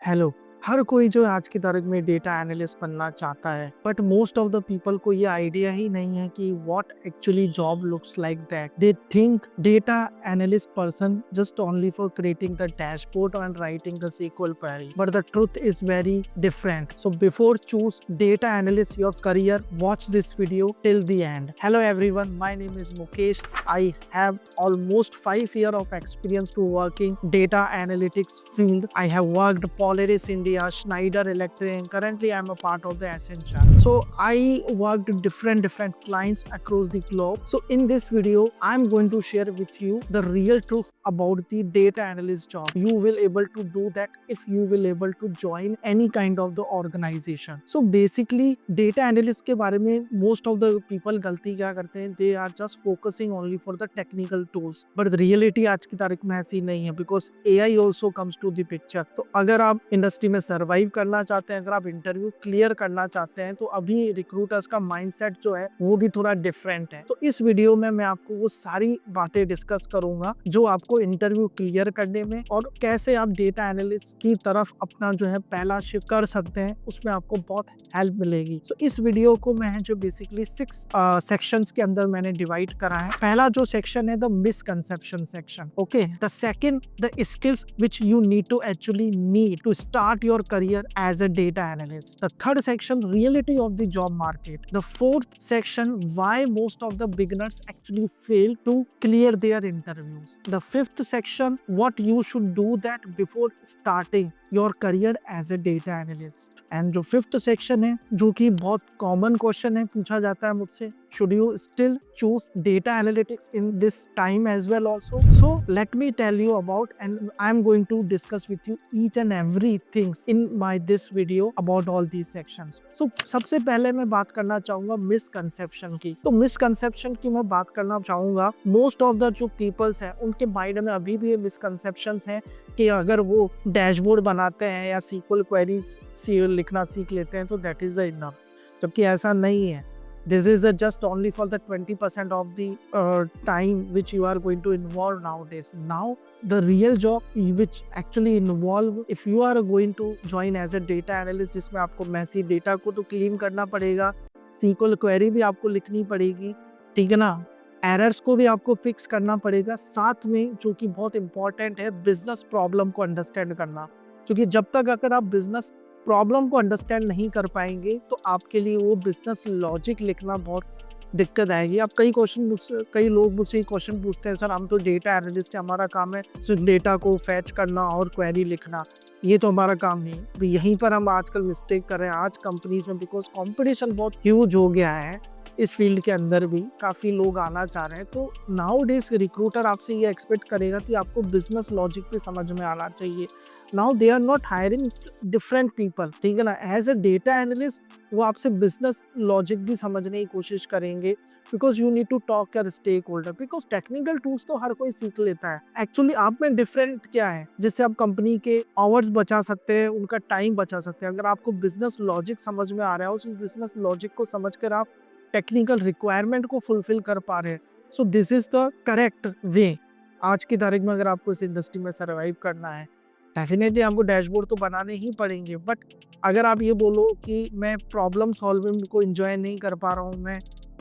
Hello. हर कोई जो है आज की तारीख में डेटा एनालिस्ट बनना चाहता है, but most of the people को ये आइडिया ही नहीं है कि what actually job looks like that. They think data analyst person just only for creating the dashboard and writing the SQL query, but the truth is very different. So before choose data analyst your career, watch this video till the end. Hello everyone, my name is Mukesh. I have almost 5 years of experience to working data analytics field. I have worked Polaris India, Schneider Electric, and currently I am a part of the Accenture. So I worked different clients across the globe. So in this video, I am going to share with you the real truth about the data analyst job. You will able to do that if you will able to join any kind of the organization. So basically data analyst के बारे में most of the people गलती क्या करते हैं, they are just focusing only for the technical tools. But the reality आज की तारीख में ऐसी नहीं है, because AI also comes to the picture. तो अगर आप इंडस्ट्री में सर्वाइव करना चाहते हैं, अगर आप इंटरव्यू क्लियर करना चाहते हैं, तो अभी रिक्रूटर्स का माइंडसेट जो है वो भी थोड़ा डिफरेंट है। तो इस वीडियो में मैं आपको वो सारी बातें डिस्कस करूंगा जो आपको इंटरव्यू क्लियर करने में और कैसे आप डेटा एनालिस्ट की तरफ अपना जो है पहला शिफ्ट कर सकते हैं, उसमें आपको बहुत हेल्प मिलेगी। तो इस वीडियो को मैं जो बेसिकली 6 सेक्शंस के अंदर मैंने डिवाइड करा है। पहला जो सेक्शन है the misconception section, okay. The second the skills which you need to actually need to start your career as a data analyst. The third section, reality of the job market. The fourth section, why most of the beginners actually fail to clear their interviews. The fifth section, what you should do that before starting your career as a data analyst. And जो fifth section है, जो कि बहुत common question है, पूछा जाता है मुझसे, should you still choose data analytics in this time as well also? So let me tell you about, and I'm going to discuss with you each and every things in my this video about all these sections. So सबसे पहले मैं बात करना चाहूंगा misconception की। तो misconception की मैं बात करना चाहूंगा, मोस्ट ऑफ द जो पीपल्स हैं उनके माइंड में अभी भी ये मिसकंसेप्शंस हैं कि अगर वो डैशबोर्ड बनाते हैं या SQL क्वेरीज लिखना सीख लेते हैं तो दैट इज इनफ, जबकि ऐसा नहीं है। This is just only for the 20% of the time which you are going to involve nowadays. Now the real job which actually involve, if you are going to join as a data analyst, जिसमें आपको Massey data को तो clean करना पड़ेगा, SQL query भी आपको लिखनी पड़ेगी, ठीक है ना, एरर्स को भी आपको फिक्स करना पड़ेगा, साथ में जो कि बहुत इंपॉर्टेंट है बिजनेस प्रॉब्लम को अंडरस्टैंड करना। क्योंकि जब तक अगर आप बिजनेस प्रॉब्लम को अंडरस्टैंड नहीं कर पाएंगे तो आपके लिए वो बिजनेस लॉजिक लिखना बहुत दिक्कत आएगी। आप कई लोग मुझसे क्वेश्चन पूछते हैं, सर हम तो डेटा एनालिस्ट है, हमारा काम है सिर्फ डेटा को फैच करना और क्वेरी लिखना, ये तो हमारा काम नहीं। तो यहीं पर हम आजकल मिस्टेक कर रहे हैं आज कंपनीज में, बिकॉज कंपटीशन बहुत ह्यूज हो गया है। इस फील्ड के अंदर भी काफ़ी लोग आना चाह रहे हैं, तो नाउ डेज रिक्रूटर आपसे ये एक्सपेक्ट करेगा कि आपको बिजनेस लॉजिक भी समझ में आना चाहिए। Now they are not hiring different people, ठीक है ना, एज ए डेटा एनालिस्ट वो आपसे बिजनेस लॉजिक भी समझने की कोशिश करेंगे, because you need to talk your stakeholder. Because technical tools तो हर कोई सीख लेता है, एक्चुअली आप में डिफरेंट क्या है जिससे आप कंपनी के आवर्स बचा सकते हैं, उनका टाइम बचा सकते हैं। अगर आपको बिजनेस लॉजिक समझ में आ रहा है, उस बिजनेस लॉजिक को समझ कर आप टेक्निकल रिक्वायरमेंट को फुलफिल कर पा रहे हैं, so this is the correct way. आज की तारीख में अगर आपको इस इंडस्ट्री में सर्वाइव करना है, डेफिनेटली आपको डैशबोर्ड तो बनाने ही पड़ेंगे, बट अगर आप ये बोलो कि मैं प्रॉब्लम सॉल्विंग को एंजॉय नहीं कर पा रहा हूँ, मैं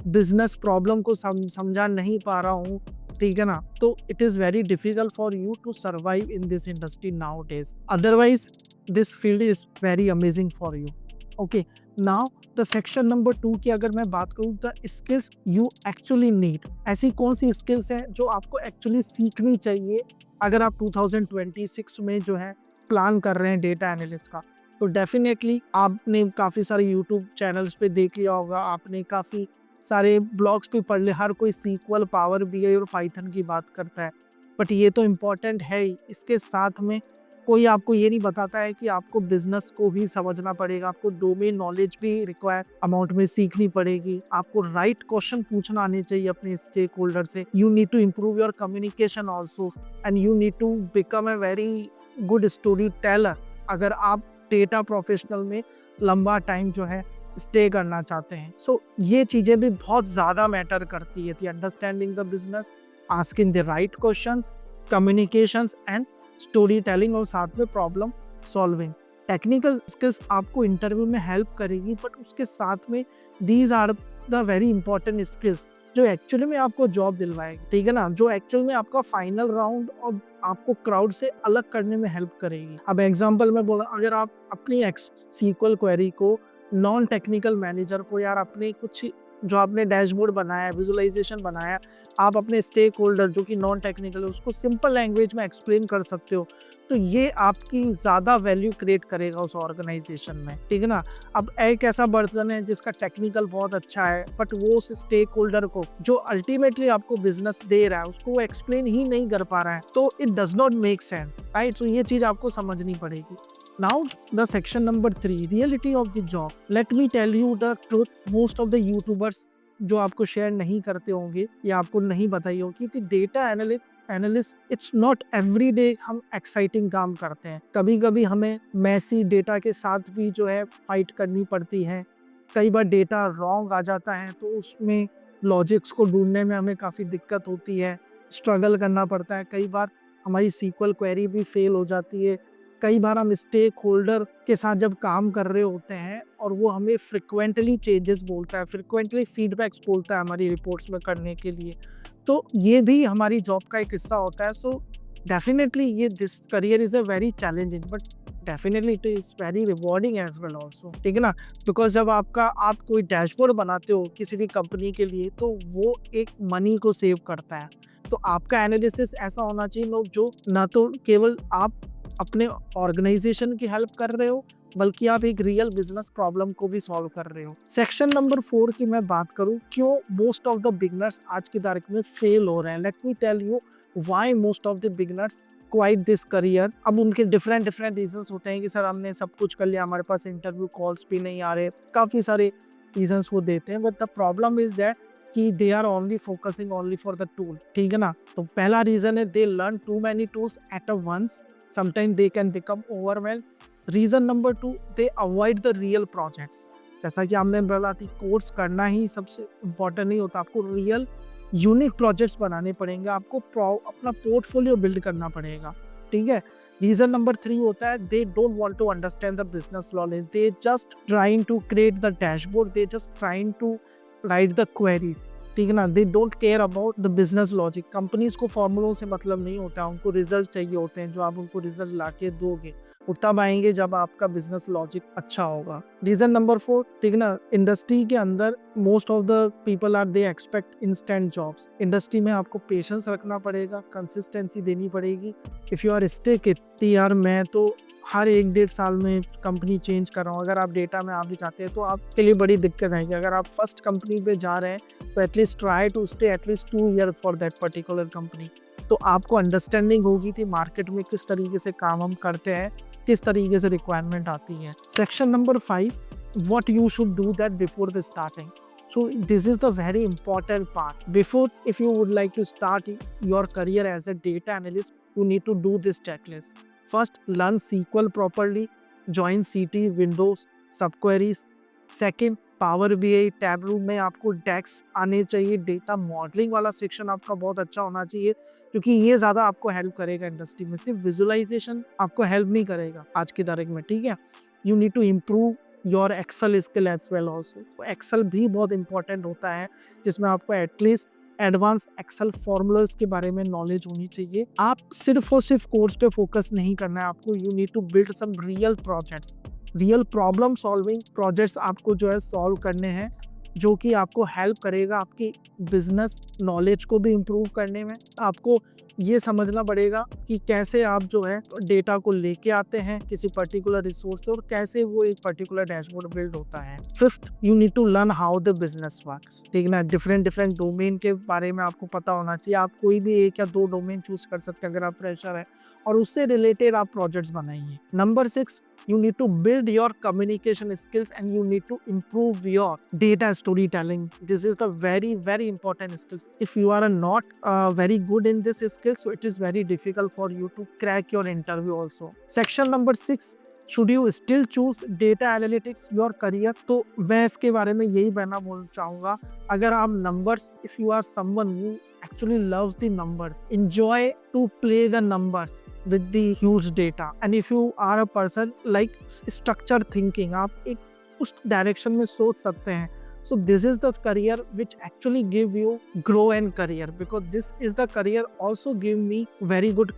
बिजनेस प्रॉब्लम को समझा नहीं पा रहा हूँ, ठीक है ना, तो it is very difficult for you to survive in this industry nowadays. Otherwise this field is very amazing for you, okay. Now the section number 2 की अगर मैं बात करूँ, the skills you actually need, ऐसी कौन सी skills हैं जो आपको एक्चुअली सीखनी चाहिए अगर आप 2026 में जो है प्लान कर रहे हैं डेटा एनालिस्ट का। तो डेफिनेटली आपने काफ़ी सारे यूट्यूब चैनल्स पे देख लिया होगा, आपने काफ़ी सारे ब्लॉग्स पे पढ़ लिया, हर कोई SQL, पावर BI और पाइथन की बात करता है, बट ये तो इम्पॉर्टेंट है ही। इसके साथ में कोई आपको ये नहीं बताता है कि आपको बिजनेस को भी समझना पड़ेगा, आपको डोमेन नॉलेज भी रिक्वायर अमाउंट में सीखनी पड़ेगी, आपको राइट क्वेश्चन पूछना आने चाहिए अपने स्टेक होल्डर से। You need to improve your communication also, and you need to become a very good storyteller अगर आप डेटा प्रोफेशनल में लंबा टाइम जो है स्टे करना चाहते हैं। सो ये चीज़ें भी बहुत ज़्यादा मैटर करती है, understanding the business, asking the right questions, communications and storytelling, और साथ में प्रॉब्लम सॉल्विंग। टेक्निकल स्किल्स आपको इंटरव्यू में हेल्प करेगी, बट उसके साथ में these are the very important skills जो एक्चुअली में आपको जॉब दिलवाएगी, ठीक है ना, जो एक्चुअल में आपका फाइनल राउंड और आपको क्राउड से अलग करने में हेल्प करेगी। अब एग्जांपल में बोला, अगर आप अपनी SQL क्वेरी को नॉन टेक्निकल मैनेजर को, यार अपने कुछ जो आपने डैशबोर्ड बनाया, विजुअलाइजेशन बनाया, आप अपने स्टेक होल्डर जो कि नॉन टेक्निकल है उसको सिंपल लैंग्वेज में एक्सप्लेन कर सकते हो, तो ये आपकी ज़्यादा वैल्यू क्रिएट करेगा उस ऑर्गेनाइजेशन में, ठीक है ना। अब एक ऐसा पर्सन है जिसका टेक्निकल बहुत अच्छा है, बट वो उस स्टेक होल्डर को जो अल्टीमेटली आपको बिजनेस दे रहा है उसको वो एक्सप्लेन ही नहीं कर पा रहा है, तो it does not make sense, right. तो ये चीज़ आपको समझनी पड़ेगी। Now the section number 3, reality of the job. Let me tell you the truth. Most of the YouTubers जो आपको शेयर नहीं करते होंगे या आपको नहीं बताई होगी कि data analyst it's not every day हम एक्साइटिंग काम करते हैं। कभी कभी हमें मैसी डेटा के साथ भी जो है फाइट करनी पड़ती है। कई बार डेटा रॉन्ग आ जाता है तो उसमें लॉजिक्स को ढूंढने में हमें काफ़ी दिक्कत होती है, स्ट्रगल करना पड़ता है। कई बार हमारी SQL क्वेरी भी फेल हो जाती है। कई बार हम स्टेक होल्डर के साथ जब काम कर रहे होते हैं और वो हमें फ्रिक्वेंटली चेंजेस बोलता है, फ्रिक्वेंटली फीडबैक्स बोलता है हमारी रिपोर्ट्स में करने के लिए, तो ये भी हमारी जॉब का एक हिस्सा होता है। सो डेफिनेटली ये this career is a very challenging, but definitely it is very rewarding as well also, ठीक है ना। बिकॉज जब आप कोई डैशबोर्ड बनाते हो किसी भी कंपनी के लिए, तो वो एक मनी को सेव करता है। तो आपका एनालिसिस ऐसा होना चाहिए जो ना तो केवल आप अपने ऑर्गेनाइजेशन की हेल्प कर रहे हो, बल्कि आप एक रियल बिजनेस प्रॉब्लम को भी सॉल्व कर रहे हो। सेक्शन नंबर 4 की मैं बात करूं, क्यों मोस्ट ऑफ द बिगनर्स आज की तारीख में फेल हो रहे हैं। Let me tell you why most of the beginners quit this career. अब उनके डिफरेंट रीजंस होते हैं कि सर हमने सब कुछ कर लिया, हमारे पास इंटरव्यू कॉल्स भी नहीं आ रहे, काफ़ी सारे रीजंस वो देते हैं, but the problem is that कि they are only focusing only for the tool, ठीक है ना। तो पहला रीजन है they learn too many tools at a once, sometimes they can become overwhelmed. Reason number 2, they avoid the real projects. जैसा कि हमने बोला थी, कोर्स करना ही सबसे इम्पोर्टेंट नहीं होता, आपको रियल यूनिक प्रोजेक्ट्स बनाने पड़ेंगे, आपको अपना पोर्टफोलियो बिल्ड करना पड़ेगा, ठीक है। रीजन नंबर 3 होता है they don't want to understand the business knowledge, they just trying to create the dashboard, they just trying to write the queries, ठीक है ना। They don't care about the business logic. Companies को फॉर्मूलों से मतलब नहीं होता, उनको रिजल्ट चाहिए होते हैं। जो आप उनको रिजल्ट ला के दोगे वो तब आएंगे जब आपका बिजनेस लॉजिक अच्छा होगा। रीजन नंबर 4, ठीक है ना, इंडस्ट्री के अंदर most of the people are they expect instant jobs. Industry में आपको पेशेंस रखना पड़ेगा, कंसिस्टेंसी देनी पड़ेगी। इफ़ यू आर स्टिक इतनी, यार मैं तो हर 1-1.5 साल में कंपनी चेंज कर रहा हूँ, अगर आप डेटा में आप भी चाहते हैं तो आपके लिए बड़ी दिक्कत आएगी। अगर आप फर्स्ट कंपनी पे जा रहे हैं तो at least try to stay at least 2 year for that particular company, तो आपको अंडरस्टैंडिंग होगी कि मार्केट में किस तरीके से काम हम करते हैं, किस तरीके से रिक्वायरमेंट आती है। Section number 5, what you should do that before the starting. So this is the very important part. Before, if you would like to start your career as a data analyst, you need to do this checklist. First, learn SQL properly, join CT, Windows, subqueries. Second, Power BI, Tableau में आपको DAX आने चाहिए। Data modelling वाला section आपका बहुत अच्छा होना चाहिए, क्योंकि ये ज़्यादा आपको हेल्प करेगा इंडस्ट्री में। सिर्फ विजुअलाइजेशन आपको हेल्प नहीं करेगा आज की तारीख में, ठीक है। You need to improve your Excel skill as well also. तो एक्सेल भी बहुत इंपॉर्टेंट होता है, जिसमें आपको एटलीस्ट एडवांस एक्सेल फॉर्मूलाज के बारे में नॉलेज होनी चाहिए। आप सिर्फ और सिर्फ कोर्स पे फोकस नहीं करना है आपको, you need to build some real projects, real problem solving projects आपको जो है सॉल्व करने हैं, जो कि आपको हेल्प करेगा आपकी बिजनेस नॉलेज को भी इम्प्रूव करने में। आपको ये समझना पड़ेगा कि कैसे आप जो है डेटा को लेके आते हैं किसी पर्टिकुलर रिसोर्स से, और कैसे वो एक पर्टिकुलर डैशबोर्ड बिल्ड होता है। Fifth, you need to learn how the business works, ठीक है ना। डिफरेंट डोमेन के बारे में आपको पता होना चाहिए। आप कोई भी 1 या 2 डोमेन चूज कर सकते हैं अगर आप फ्रेशर है, और उससे रिलेटेड आप प्रोजेक्ट्स बनाइए। Number 6, you need to build your communication skills and you need to improve your data storytelling. This is the very important skills. If you are not very good in this skill, so it is very difficult for you to crack your interview also. Section number 6, should you still choose data analytics your career? तो मैं इसके बारे में यही कहना बोलना चाहूंगा, अगर आप numbers, if you are someone who actually loves the numbers, enjoy to play the numbers with the huge data, and if you are a person like structure thinking, आप एक उस डायरेक्शन में सोच सकते हैं, so this is the career which actually give you grow and career, because this is the career also give me very good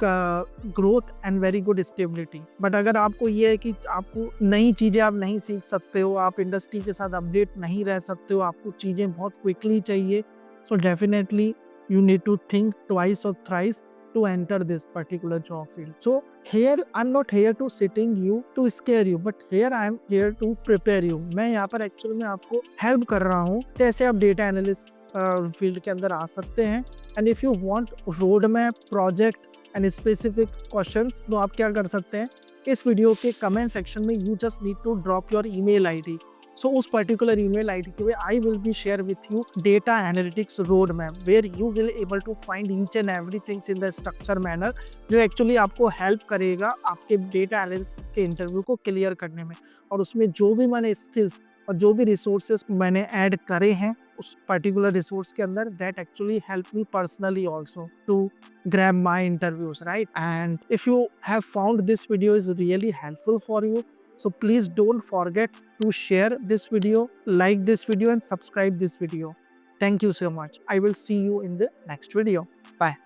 growth and very good stability. but अगर आपको ये है कि आपको नई चीजें आप नहीं सीख सकते हो, आप इंडस्ट्री के साथ अपडेट नहीं रह सकते हो, आपको चीजें बहुत क्विकली चाहिए, so definitely you need to think twice or thrice to enter this particular job field. So here I'm not here to sitting you to scare you, but here I am here to prepare you. मैं यहाँ पर actually में आपको help कर रहा हूँ कैसे आप डेटा एनालिस्ट फील्ड के अंदर आ सकते हैं. And if you want roadmap, project and specific questions, तो आप क्या कर सकते हैं, इस वीडियो के कमेंट सेक्शन में you just need to drop your email ID. So उस particular email ID के लिए I will be share with you data analytics roadmap where you will able to find each and everything in the structure manner, जो actually आपको help करेगा आपके data analyst के interview को clear करने में. और उसमें जो भी मैंने स्किल्स और जो भी रिसोर्सेस मैंने ऐड करे हैं उस पर्टिकुलर रिसोर्स के अंदर, that actually help me personally also to grab my interviews, right? And if you have found this video is really helpful for you, so please don't forget to share this video, like this video and subscribe this video. Thank you so much. I will see you in the next video. Bye.